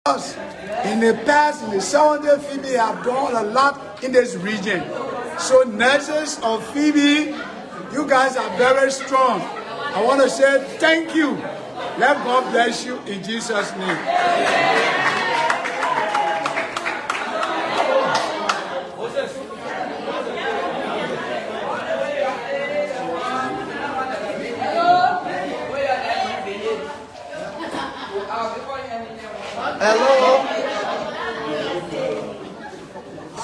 us. In the past, in the 70s, Phebe have done a lot in this region. So nurses of Phebe, you guys are very strong. I want to say thank you. Let God bless you in Jesus' name. Hello.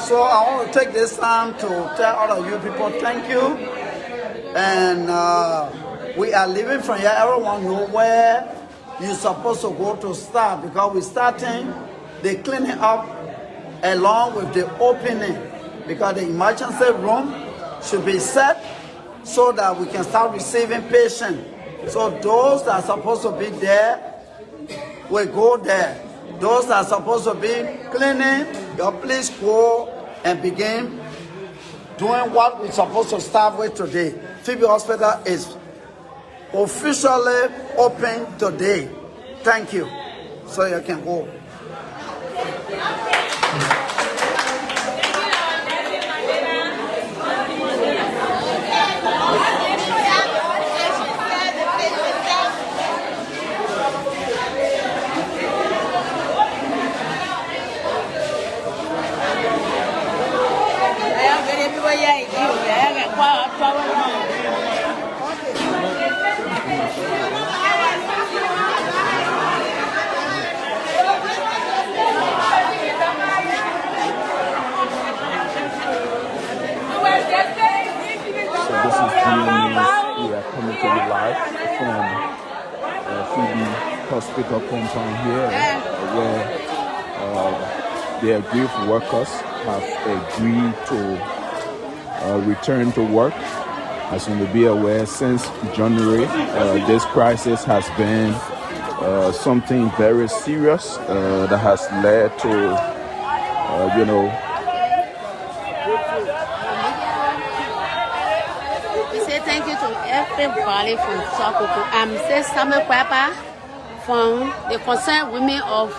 So I want to take this time to tell all of you people thank you. And we are leaving from here. Everyone know where you're supposed to go to start, because we're starting the cleaning up along with the opening, because the emergency room should be set so that we can start receiving patients. So those that are supposed to be there will go there. Those that are supposed to be cleaning, you please go and begin doing what we're supposed to start with today. Phebe Hospital is officially open today. Thank you. So you can go. We are coming to you live from Phebe Hospital compound here, where the aggrieved workers have agreed to return to work. As you may be aware, since January, this crisis has been something very serious that has led to, Thank you to everybody from Sokoko. I'm Samuel Papa from the Concerned Women of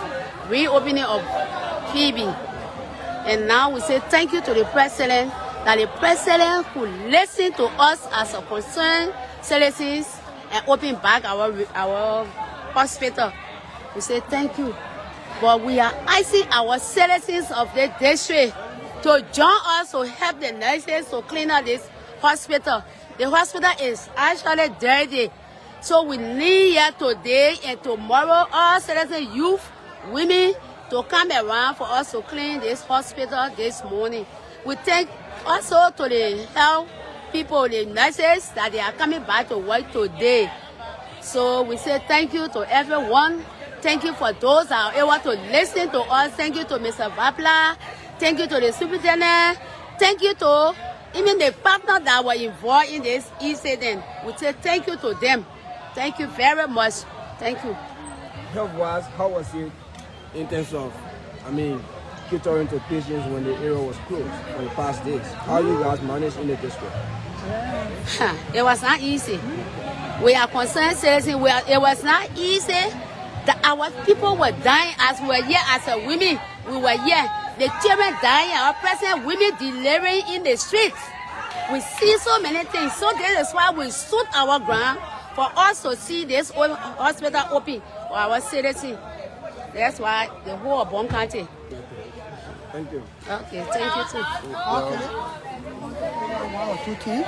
Reopening of Phebe. And now we say thank you to the President, that the President could listen to us as a concerned citizens and open back our hospital. We say thank you. But we are asking our citizens of the district to join us to help the nurses to clean up this hospital. The hospital is actually dirty. So we need here today and tomorrow all citizens, youth, women to come around for us to clean this hospital this morning. We thank also to the health people, the nurses, that they are coming back to work today. So we say thank you to everyone. Thank you for those that are able to listen to us. Thank you to Mr. Vapla. Thank you to the superintendent. Thank you to even the partners that were involved in this incident. We say thank you to them. Thank you very much. Thank you. Health-wise, how was it in terms of, catering to patients when the area was closed for the past days? How you guys managed in the district? It was not easy. We are concerned citizens. It was not easy. That our people were dying as we were here as a women. We were here. The children dying, our present women delivering in the streets. We see so many things. So this is why we stood our ground for us to see this hospital open for our citizens. That's why the whole of Bon County. Thank you. Okay, thank you too. Okay. One or two things.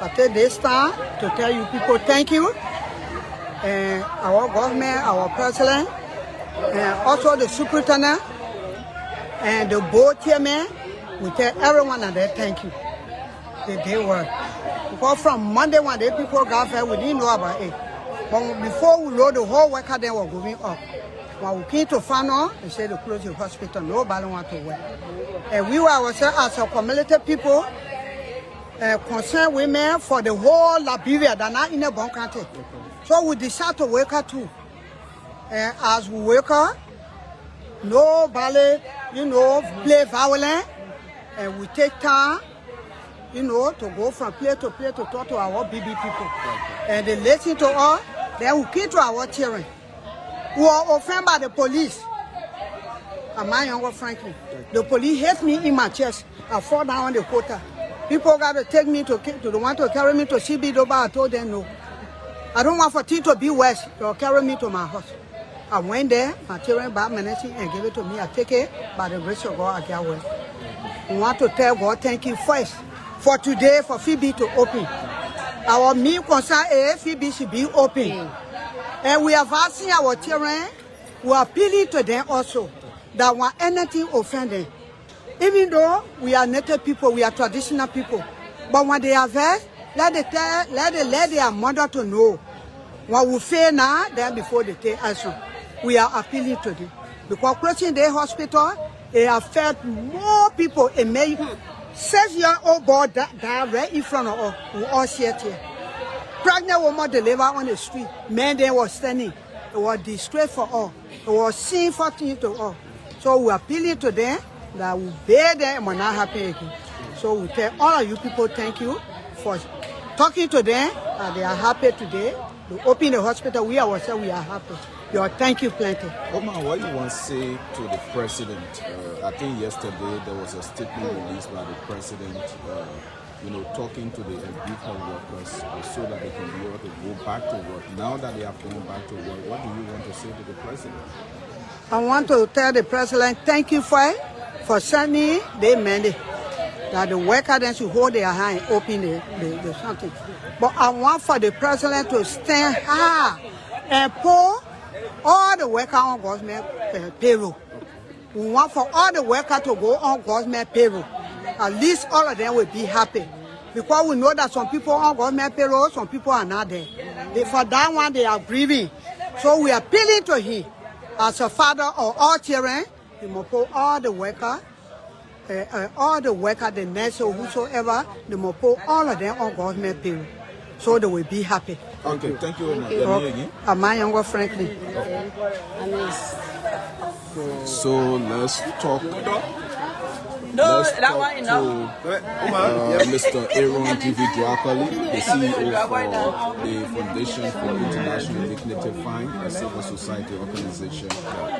I take this time to tell you people thank you. And our government, our president, and also the superintendent, and the board chairman, we tell everyone that they thank you. They were. Because from Monday when the people got here, we didn't know about it. But before we load the whole worker, they were going up. When we came to find out, they said to close the hospital, nobody want to work. And we were ourselves as a community people, concerned women for the whole Liberia, that not in the Bon County. So we decided to work her too. And as we work her, nobody, play violent. And we take time, to go from place to place to talk to our BB people. And they listen to us, then we keep to our children. who are offended by the police. And my younger Franklin, the police hit me in my chest. I fall down on the quota. People got to take me to the one to carry me to CB, but I told them no. I don't want for things to be worse. They'll carry me to my house. I went there, my children bought medicine and gave it to me. I take it, by the grace of God, I get well. We want to tell God thank you first for today, for Phebe to open. Our main concern is Phebe should be open. And we have asking our children, we are appealing to them also, that when anything offending, even though we are native people, we are traditional people, but when they are versed, let their mother to know. When we fail now, then before they take action, we are appealing to them. Because closing the hospital, it affects more people. It may 6-year-old boy die right in front of us. We all see it here. Pregnant woman delivered on the street. Men then was standing. It was disgrace for all. It was sinful thing to all. So we are appealing to them that we bear them and will not happen again. So we tell all of you people thank you for talking to them. They are happy today. To open the hospital, we ourselves, we are happy. Your thank you plenty. Omar, what you want to say to the president? I think yesterday there was a statement released by the president, talking to the aggrieved workers so that they can be able to go back to work. Now that they have gone back to work, what do you want to say to the president? I want to tell the president thank you for sending the mandate that the workers then should hold their hand and open the something. But I want for the president to stand high and pull all the workers on government payroll. We want for all the workers to go on government payroll. At least all of them will be happy. Because we know that some people on government payroll, some people are not there. For that one, they are grieving. So we are appealing to him. As a father of all children, he must put all the workers, the nurses or whosoever, they must put all of them on government payroll. So they will be happy. Okay, thank you very much. Okay. My younger Franklin. So let's talk. Let's talk to Mr. Aaron TV Duakali, the CEO for the Foundation for International Dignity Fund, a civil society organization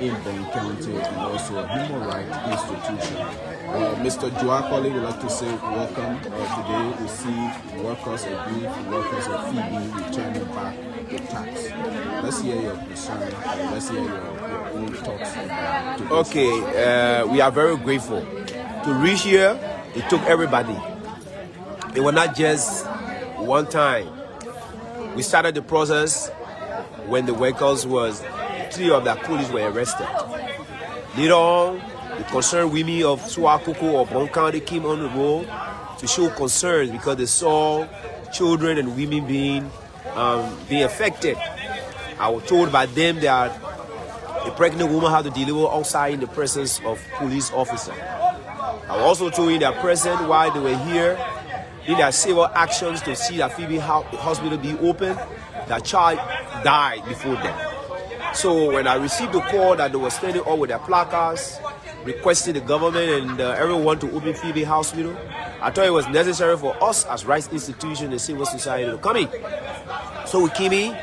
in Ben County and also a human rights institution. Mr. Duakali would like to say welcome. Today we see workers aggrieved, workers of Phebe returning back the tax. Let's hear your concern. Let's hear your own thoughts about it. Okay, we are very grateful. To reach here, it took everybody. It was not just one time. We started the process when the workers was 3 of their colleagues were arrested. Later on, the concerned women of Suakuku or Bon County came on the road to show concerns because they saw children and women being affected. I was told by them that a pregnant woman had to deliver outside in the presence of police officers. I was also told in their presence while they were here, in their civil actions to see that Phebe hospital be open, that child died before them. So when I received the call that they were standing up with their placards, requesting the government and everyone to open Phebe hospital, I thought it was necessary for us as rights institution and civil society to come in. So we came in.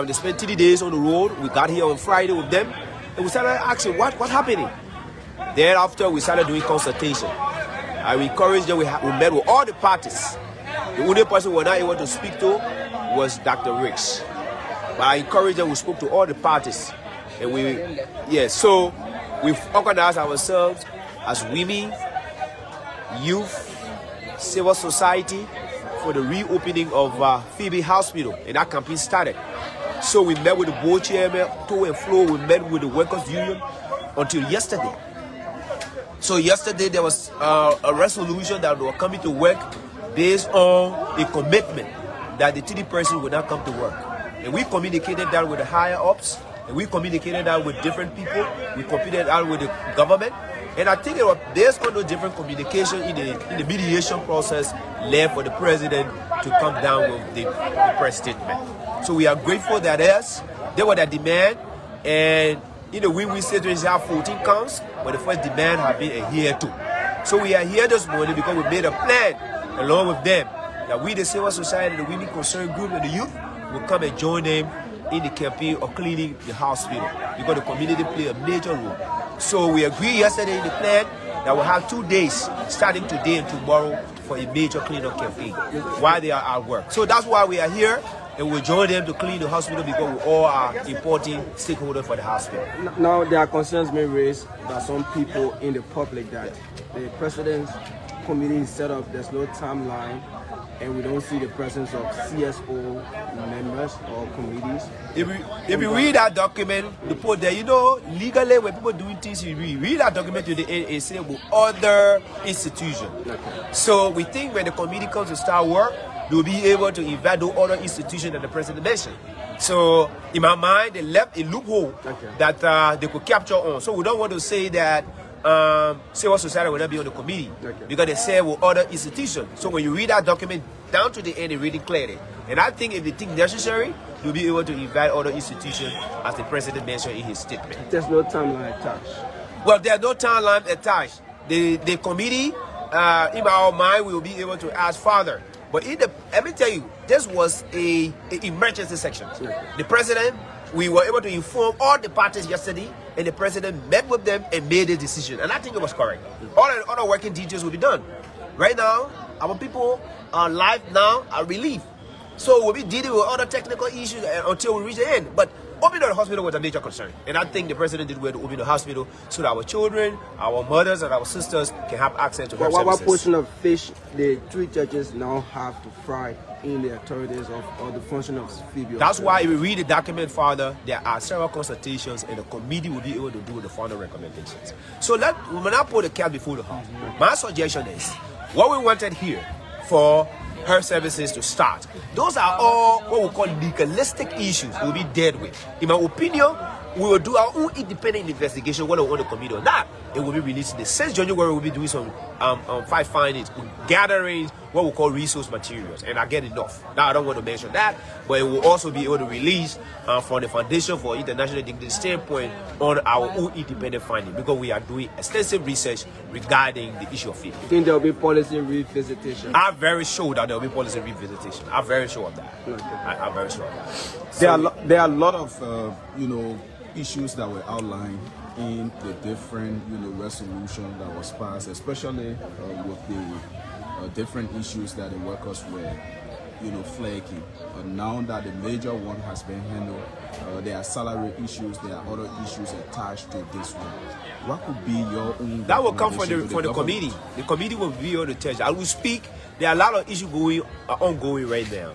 They spent 3 days on the road. We got here on Friday with them, and we started asking what's happening. Thereafter, we started doing consultation. I encouraged them. We met with all the parties. The only person we were not able to speak to was Dr. Ricks. But I encouraged them. We spoke to all the parties, and so we've organized ourselves as women, youth, civil society for the reopening of Phebe Hospital, and that campaign started. So we met with the board chairman, to and fro. We met with the workers' union until yesterday. So yesterday there was a resolution that they were coming to work based on a commitment that the 3 person would not come to work. And we communicated that with the higher ups, and we communicated that with different people. We communicated that with the government. And I think it was based on those different communication in the mediation process led for the president to come down with the press statement. So we are grateful that they were the demand, and in the win-win situation, have 14 counts, but the first demand have been adhered to. So we are here this morning because we made a plan along with them that we, the civil society, the women concerned group, and the youth will come and join them in the campaign of cleaning the hospital because the community play a major role. So we agreed yesterday in the plan that we'll have 2 days starting today and tomorrow for a major cleanup campaign while they are at work. So that's why we are here, and we'll join them to clean the hospital because we all are important stakeholders for the hospital. Now, there are concerns being raised by some people in the public that the president's committee is set up, there's no timeline, and we don't see the presence of CSO members or committees. If you read that document, the put there, legally when people doing things, you read that document to the end and say about other institutions. Okay. So we think when the committee comes to start work, they'll be able to invite those other institutions that the president mentioned. So in my mind, they left a loophole that they could capture on. So we don't want to say that civil society will not be on the committee because they say with other institutions. So when you read that document down to the end, they read it clearly. And I think if they think necessary, you'll be able to invite other institutions as the president mentioned in his statement. There's no timeline attached. Well, there's no timeline attached. The committee, in our mind, will be able to ask further. But let me tell you, this was a emergency section. The president, we were able to inform all the parties yesterday, and the president met with them and made a decision. And I think it was correct. All the other working details will be done. Right now, our people are live now, are relieved. So we'll be dealing with other technical issues until we reach the end. But opening the hospital was a major concern. And I think the president did well to open the hospital so that our children, our mothers, and our sisters can have access to health services. What portion of fish the 3 churches now have to fry in the authorities of the function of Phebe? That's why if we read the document further, there are several consultations and the committee will be able to do the final recommendations. So we will not put the cat before the horse. My suggestion is, what we wanted here for health services to start, those are all what we call legalistic issues we'll be dealt with. In my opinion, we will do our own independent investigation whether we want to commit or not. It will be released the 6th January. We'll be doing some five findings, gathering what we call resource materials, and I get enough. Now I don't want to mention that, but it will also be able to release from the Foundation for International Dignity standpoint on our own independent finding because we are doing extensive research regarding the issue of Phebe. You think there will be policy revisitation? I'm very sure that there will be policy revisitation. I'm very sure of that. I'm very sure of that. There are a lot of issues that were outlined in the different resolution that was passed, especially with the different issues that the workers were flagging. Now that the major one has been handled, there are salary issues, there are other issues attached to this one. What could be your own? That will come from the committee. The committee will be able to tell you. I will speak. There are a lot of issues ongoing right now.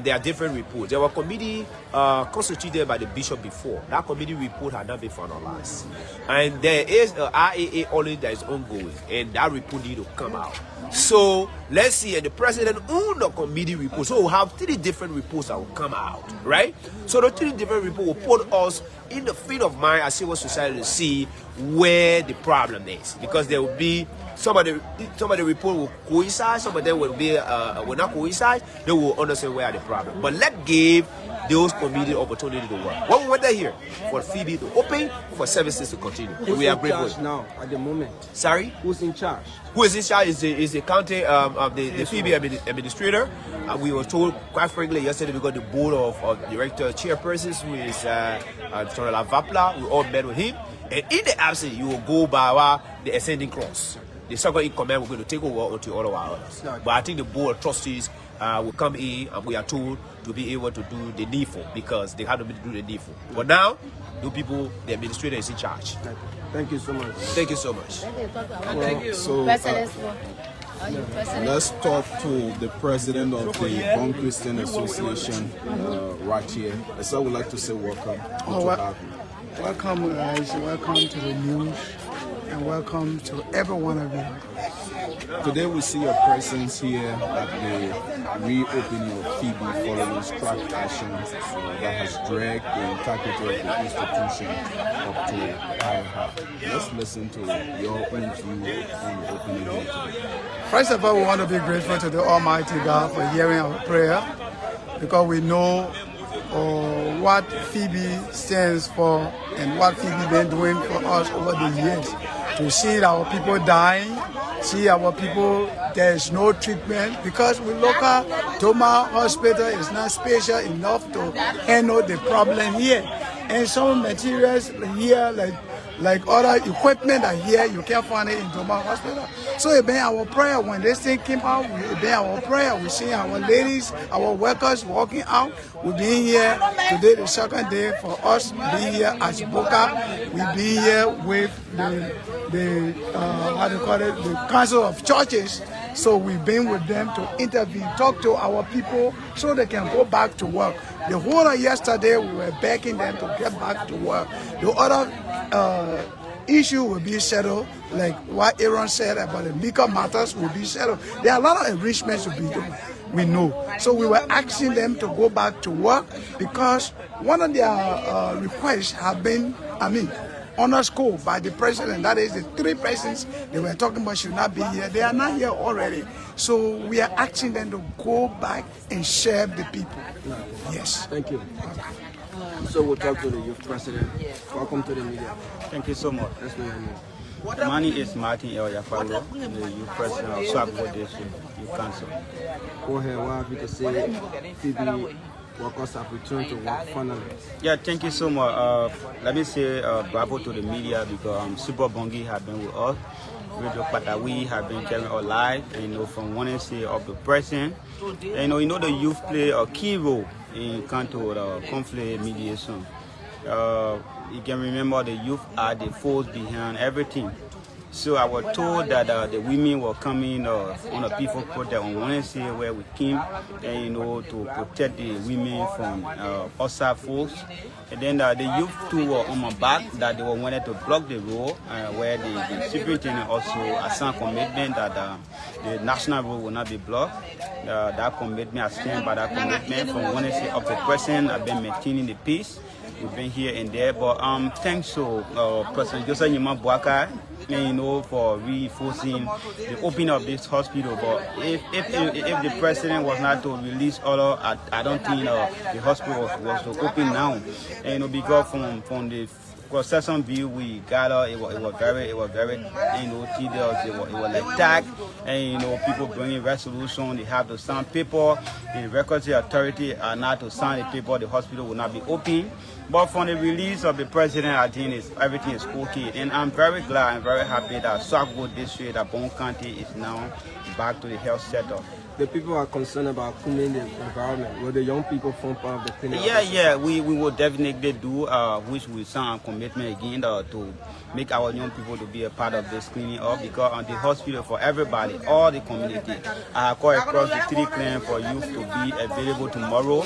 There are different reports. There were a committee constituted by the bishop before. That committee report had not been finalized. And there is an IAA audit that is ongoing, and that report needs to come out. So let's see, and the president owned the committee report. So we'll have 3 different reports that will come out, right? So the 3 different reports will put us in the frame of mind as civil society to see where the problem is, because there will be some of the report will coincide, some of them will not coincide. They will understand where the problem. But let's give those committees opportunity to work. What we want here for Phebe to open, for services to continue. We are grateful now at the moment. Sorry, who's in charge? Who is in charge is the county the Phebe administrator. We were told quite frankly yesterday because the board of director chairpersons, who is General Vapla, we all met with him. And in the absence, you will go by the ascending clause. The second in command will going to take over until all of our others. But I think the board of trustees will come in, and we are told to be able to do the needful because they have to do the needful. But now, the administrator is in charge. Thank you so much. Thank you so much. Thank you. So, let's talk to the president of the Born Christian Association right here. So I would like to say welcome. Welcome, guys. Welcome to the news, and welcome to every one of you. Today we see your presence here at the reopening of Phebe following strike action that has dragged the integrity of the institution up to higher height. Let's listen to your own view on the opening here today. First of all, we want to be grateful to the Almighty God for hearing our prayer, because we know what Phebe stands for and what Phebe been doing for us over the years. To see our people dying, see our people, there is no treatment because we local Toma hospital is not special enough to handle the problem here. And some materials here, like other equipment are here, you can't find it in Toma hospital. So it been our prayer when this thing came out, it been our prayer. We see our ladies, our workers walking out. We've been here today, the second day for us being here as Boca. We've been here with the how do you call it, the Council of Churches. So we've been with them to intervene, talk to our people so they can go back to work. The whole of yesterday we were begging them to get back to work. The other issue will be settled, like what Aaron said about the legal matters will be settled. There are a lot of enrichments to be done, we know. So we were asking them to go back to work because one of their requests have been, underscored by the president. That is the 3 persons they were talking about should not be here. They are not here already. So we are asking them to go back and serve the people. Yes. Thank you. So we'll talk to the youth president. Welcome to the media. Thank you so much. That's my name. My name is Martin El Yafalo, the youth president of Swagbo District Youth Council. Go ahead, what have you to say? Phebe, workers have returned to work finally. Yeah, thank you so much. Let me say bravo to the media because Super Bongi have been with us. Radio Patawi have been carrying our life, from Wednesday of the present. And you know the youth play a key role in counter conflict mediation. You can remember the youth are the force behind everything. So I was told that the women were coming on a peaceful protest on Wednesday where we came, to protect the women from outside folks. And then the youth too were on my back that they were wanted to block the road, where the superintendent also assigned commitment that the national road will not be blocked. That commitment, I stand by that commitment from Wednesday up to present. I've been maintaining the peace. We've been here and there, but thanks to President Joseph Nyuma Boakai, for reinforcing the opening of this hospital. But if the president was not to release order, I don't think the hospital was to open now. Because from the concession view we gather, it was very tedious. It was like tag, and people bringing resolution. They have to sign paper. The Records Authority are not to sign the paper. The hospital will not be open. But from the release of the president, I think everything is okay. And I'm very glad and very happy that Swagbo District, that Bon County is now back to the health sector. The people are concerned about cleaning the environment. Will the young people form part of the cleaning? Yeah, we will definitely do, which we sign a commitment again to make our young people to be a part of this cleaning up, because the hospital for everybody, all the community, I call across the 3 clans for youth to be available tomorrow.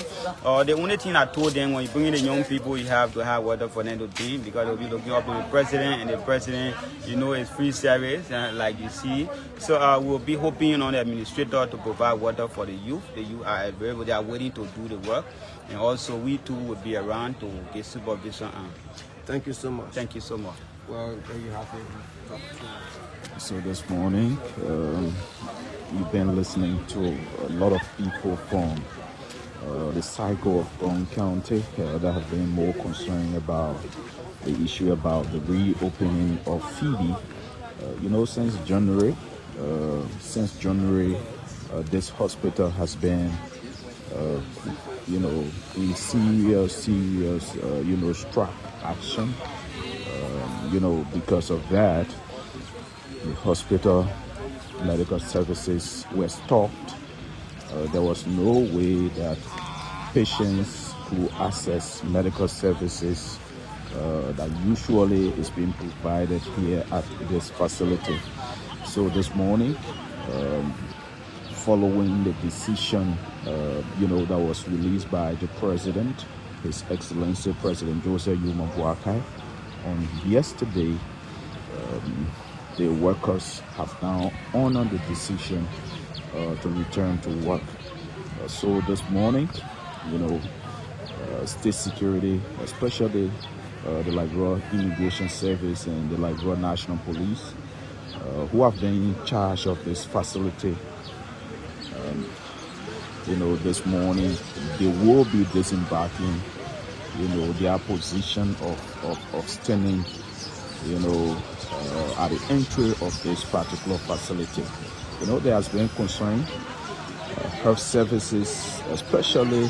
The only thing I told them, when you bring in the young people, you have to have water for them to drink, because they'll be looking up to the president, and the president, is free service, like you see. So we'll be hoping on the administrator to provide water for the youth. The youth are available, they are waiting to do the work, and also we too will be around to get supervision. Thank you so much. Thank you so much. Well, there you have it. So this morning, you've been listening to a lot of people from the cycle of Bon County that have been more concerned about the issue about the reopening of Phebe. Since January, this hospital has been, in serious, strike action. Because of that, the hospital medical services were stopped. There was no way that patients who access medical services that usually is being provided here at this facility. So this morning, following the decision, that was released by the president, His Excellency President Joseph Nyuma Boakai, on yesterday, the workers have now honored the decision to return to work. So this morning, state security, especially the Liberia Immigration Service and the Liberia National Police, who have been in charge of this facility, this morning, they will be disembarking, their position of standing at the entry of this particular facility. There has been concern. Health services, especially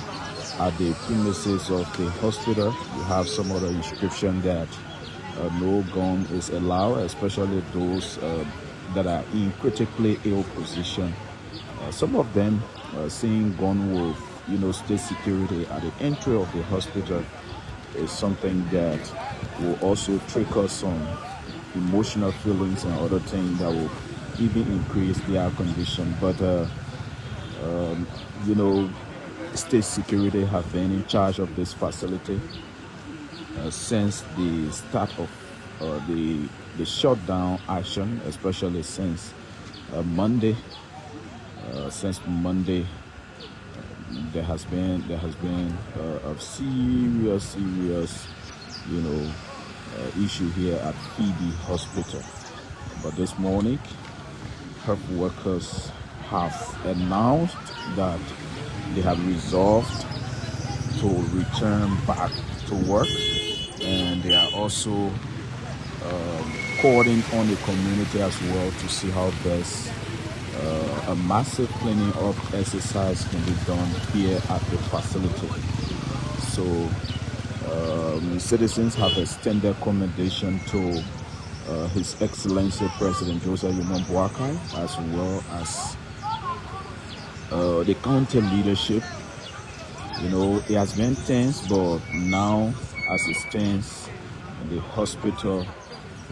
at the premises of the hospital, you have some other inscription that no gun is allowed, especially those that are in critically ill position. Some of them seeing gun with state security at the entry of the hospital is something that will also trigger some emotional feelings and other things that will even increase their condition. But state security have been in charge of this facility since the start of the shutdown action, especially since Monday. Since Monday, there has been a serious issue here at Phebe Hospital. But this morning, health workers have announced that they have resolved to return back to work, and they are also calling on the community as well to see how best a massive cleaning up exercise can be done here at the facility. So citizens have extended commendation to His Excellency President Joseph Boakai, as well as the county leadership. It has been tense, but now as it stands, the hospital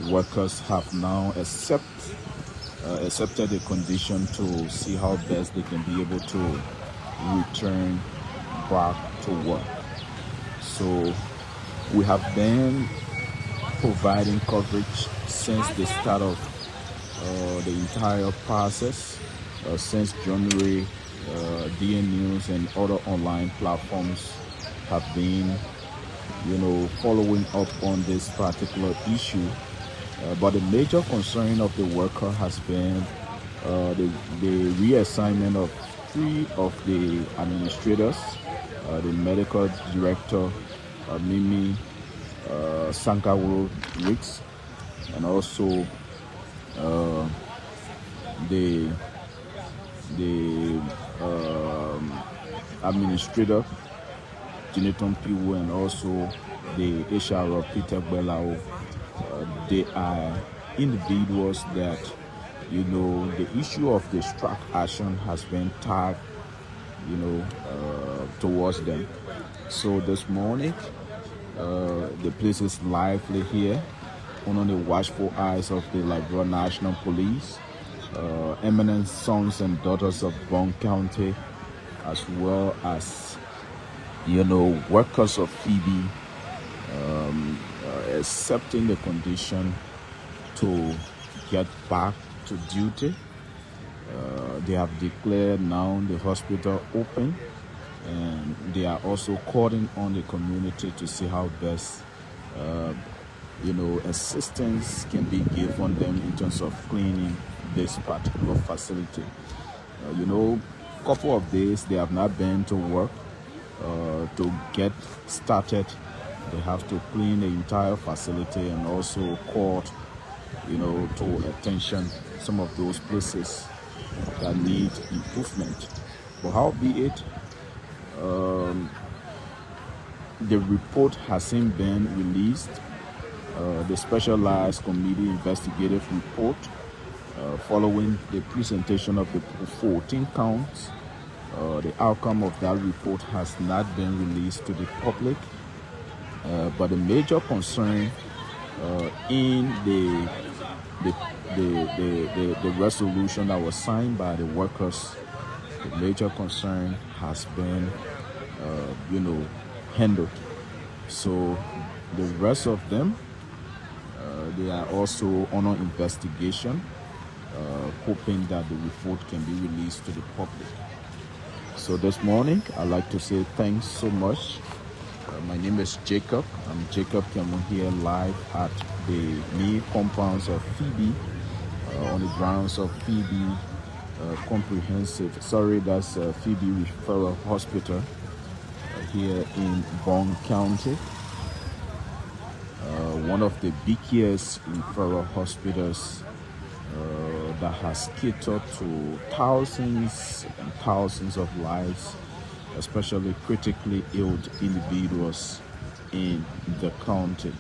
workers have now accepted the condition to see how best they can be able to return back to work. So we have been providing coverage since the start of the entire process, since January. DN News and other online platforms have been following up on this particular issue. But the major concern of the worker has been the reassignment of 3 of the administrators, the medical director, Mimi Sankawuru Riggs, and also the administrator Jiniton Piwu, and also the HR Peter Belao. They are individuals that the issue of the strike action has been tagged towards them. So this morning the place is lively here, under the watchful eyes of the Liberia National Police, eminent sons and daughters of Bond County, as well as workers of Phebe, accepting the condition to get back to duty. They have declared now the hospital open, and they are also calling on the community to see how best assistance can be given them in terms of cleaning this particular facility. Couple of days they have not been to work. To get started, they have to clean the entire facility and also call to attention some of those places that need improvement. But howbeit, the report hasn't been released. The specialized committee investigative report, following the presentation of the 14 counts, the outcome of that report has not been released to the public. But the major concern in the resolution that was signed by the workers, the major concern has been handled. So the rest of them, they are also under investigation, hoping that the report can be released to the public. So this morning, I'd like to say thanks so much. My name is Jacob. I'm Jacob Cameron here live at the main compounds of Phebe, on the grounds of Phebe that's Phebe Referral Hospital here in Bond County. one of the biggest referral hospitals that has catered to thousands and thousands of lives, especially critically ill individuals in the county.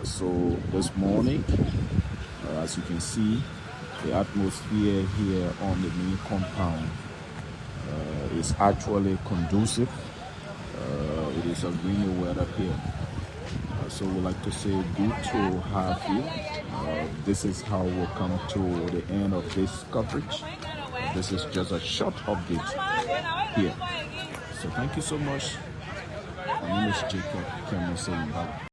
So this morning, as you can see, the atmosphere here on the main compound is actually conducive. It is a rainy weather here. So we'd like to say good to have you. This is how we'll come to the end of this coverage. This is just a short update here. So thank you so much. My name is Jacob. Can you say bye?